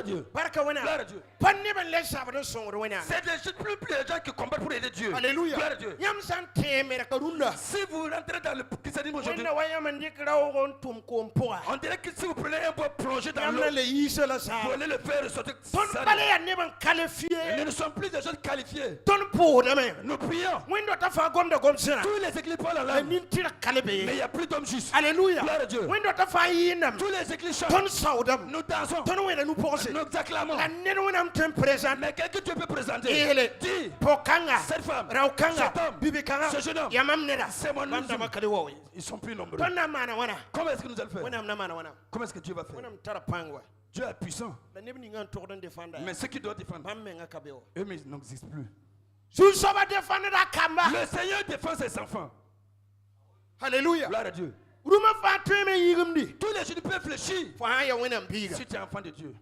à Dieu. Barka wana. Gloire à Dieu. Panne ben les sabres sont wana. C'est plus les gens qui combattent pour aider Dieu. Alléluia. Gloire à Dieu. Yam san temera karunda. Si vous rentrez dans le christianisme aujourd'hui, Wena waya mandi krawo on tum kompoa. on dirait que si vous prenez un bois plongé dans l'eau, Yamna le yisa la vous sa. allez le faire ressortir. Ton pale ya neban qualifié. Nous ne sommes plus des gens qualifiés. Ton pour demain. Nous prions. Wendo ta fa gom da gom sina. Tous les églises parlent en La langue. nintira kalebe. Mais il n'y a plus d'hommes justes. Alléluia. Gloire à Dieu. Wendo ta fa yinam. Tous les églises chantent. Ton saudam. Nous dansons. Ton wena nous posez. Nous acclamons. La nenu wenam tem présent. Mais qu'est-ce que tu peux présenter? Ele. Dis. Pokang. Cette femme, Raukanga. cet homme, Bibi kanga. ce jeune homme, Yamam neda. c'est mon Banda musulman. makali wowi. Ils sont plus nombreux. Ton na mana wana. Comment est-ce que nous allons faire? Wana na mana wana. Comment est-ce que Dieu va faire? Wana tara pangwa. Dieu est puissant. La nebi ngan tordon défendre. Mais ceux qui doivent défendre, Bamenga kabeo. eux n'existent plus. Sous soba défendre da kamba. Le Seigneur défend ses enfants. Alléluia. Gloire à Dieu. Ruma fa tweme yigumdi. Tous les jeunes peuvent fléchir Fo ha ya wenam biga. si tu es enfant de Dieu.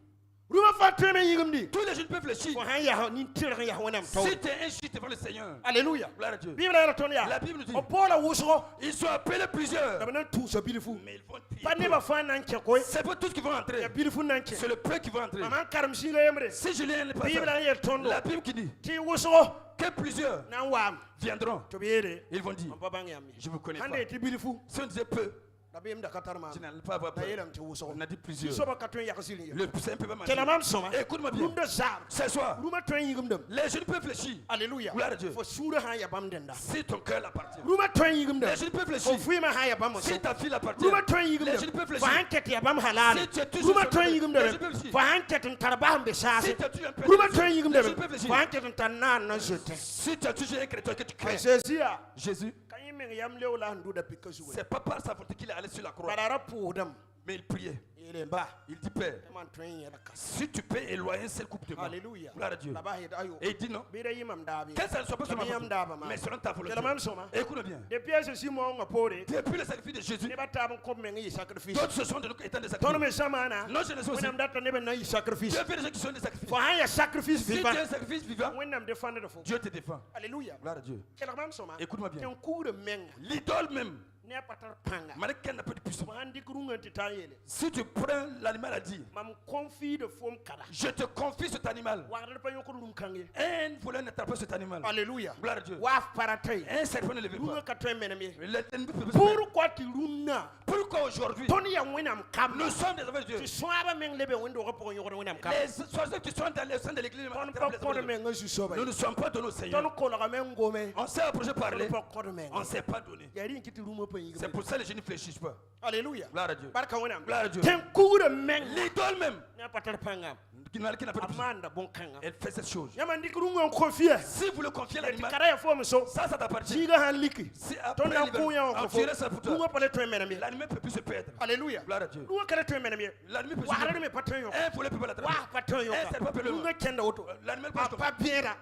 Ruma fa tweme yigumdi. Tous les jeunes peuvent fléchir Fo ha ya ni tira ya wenam taw. si tu es injuste devant le Seigneur. Alléluia. Gloire à Dieu. Bible la tonia. La Bible nous dit, O pola wusro. ils sont appelés plusieurs, Dabana tout so bilifu. mais ils vont prier. Pa ne ba fa nan chekoy. C'est pas tous qui vont entrer. Ya bilifu nan che. C'est le peu qui vont entrer. Maman karam singa yemre. Si Julien n'est pas Bible ça, la tondo. la Bible qui dit Ti wusro. que plusieurs Na wam. viendront, To biere. ils vont dire, On pa bang yami. je vous connais pas. Hande ti bilifu. Si on disait peu, Da bim da katarma. tu n'allais pas avoir Da peur. yelam ti wusro. On a dit plusieurs. Soba katun yakasili. Le Saint peut pas mentir. Kelamam soma. Écoute-moi bien. Runda zar. Ce soir, Ruma twen yigumdum. les jeunes peuvent fléchir. Alléluia. Gloire à Dieu. Fo sura ha ya bam denda. Si ton cœur appartient. Ruma twen yigumdum. Les jeunes peuvent Fo fléchir. fuima ha ya bam so. Si ta fille appartient. Ruma twen Les yigumdum. jeunes peuvent Fo fléchir. hanket ya bam halal. Si tu es toujours Ruma sur twen le- yigumdum. les jeunes peuvent fléchir. Fo hanket tarabam be sase. Si tu as toujours un peu Ruma de twen les yigumdum. jeunes peuvent Fo fléchir. hanket tanan na jete. Si tu as toujours un chrétien que tu crées, Jésus Jésus, kanyi men yam lewla nduda pikazu. c'est pas par sa volonté qu'il est allé sur la croix, Barara podam. mais il priait. Ele ba. Il dit, Père, Man twen ya ka. si tu peux éloigner un seul couple de moi, Alléluia. gloire à Dieu. La ba he ayo. Et il dit non, Bira yimam dabi. que ça ne soit pas sur ma Yam volonté, daba ma. mais selon ta volonté. Kelamam soma. Écoute bien. Depuis Jésus mo ngapore. Depuis le sacrifice de Jésus, Ne ba tabon kom men yi sacrifice. d'autres se sont de nous étant des Tono sacrifices. me samana. Non, je ne sais aussi. Wenam data nebe na yi sacrifice. Dieu fait des gens qui sont des sacrifices. For haya sacrifice Si tu vivant. es un sacrifice vivant, Wenam defendre de fo. Dieu te défend. Alléluia. Gloire à Dieu. Kelamam soma. Écoute-moi bien. Ten cours menga. L'idole même, Ne patar panga. malgré n'a pas de puissance. Fo handi kurunga titayele. Si tu prends l'animal à dire, Mam confie de forme kada. je te confie cet animal, Wagda pa yokuru dum kange. un voleur n'attrape pas cet animal. Alléluia. Gloire à Dieu. Waf paratay. Un serpent ne le veut Runga pas. katwe menemi. L'ennemi peut pas se faire. Pourquoi tu runa? Pourquoi aujourd'hui, Tony ya wenam kam. nous sommes des enfants de Dieu? Tu soaba men lebe wendo repo yokuru wenam kam. Les soixante qui sont dans le sein de l'église, Ton pa kodo men ngasu soba. nous ne sommes pas donnés au Ton Seigneur. kola men ngome. On s'est approché parler, Ton pa kodo men. on ne s'est pas donné. Yari kiti rumo pa yigbe. C'est pour ça que les gens ne fléchissent pas. Alléluia. Gloire à Dieu. Barka wenam. Gloire à Dieu. Ten cours menga. L'idole même, Ne patar panga. qui n'a pas de puissance, Amanda bon kanga. elle fait cette chose. Yamandi kurunga confie. Si vous le confiez à Yati l'animal, karaya fo so. ça t'appartient. Siga han liki. Si Ton après na l'hiver, kuya on ko fo. tirait ça pour toi, Runga pale to menemi. l'animal ne peut plus se perdre. Alléluia. Gloire à Dieu. Runga kale to menemi. L'animal peut se Wahara perdre. me patan yo. Un volet peut pas l'attraper. Wa patan yo. Un serpent peut le Runga kenda auto. L'animal peut Papa biera.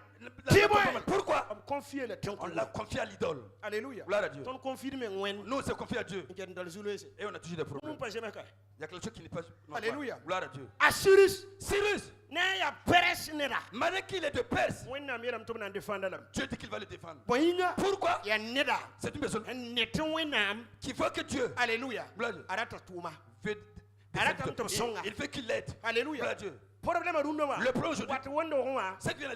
se Pourquoi? Am confie le ten On l'a confié à l'idole. Alléluia. Gloire à Dieu. Ton confie me ngwen. Nous, on s'est confié à Dieu. Ngen dal zulese. Et on a toujours des problèmes. Nous pas jamais ka. Il y a quelque chose qui n'est pas normal. Alléluia. Gloire à Dieu. Assurus. Cyrus, Ne ya peres nera. malgré qu'il est de Perse, Wenna miram to na defender lam. Dieu dit qu'il va le défendre. Boyinga. Pourquoi? Ya neda. C'est une personne Nete wenam. qui veut que Dieu Alléluia. Gloire à Dieu. Arata tuma. fait des Arrête serviteurs. comme ton songa. Il veut qu'il l'aide. Alléluia. Gloire à Dieu. Problème arunda wa. Le problème aujourd'hui, Wat wondo wa. c'est qu'il vient à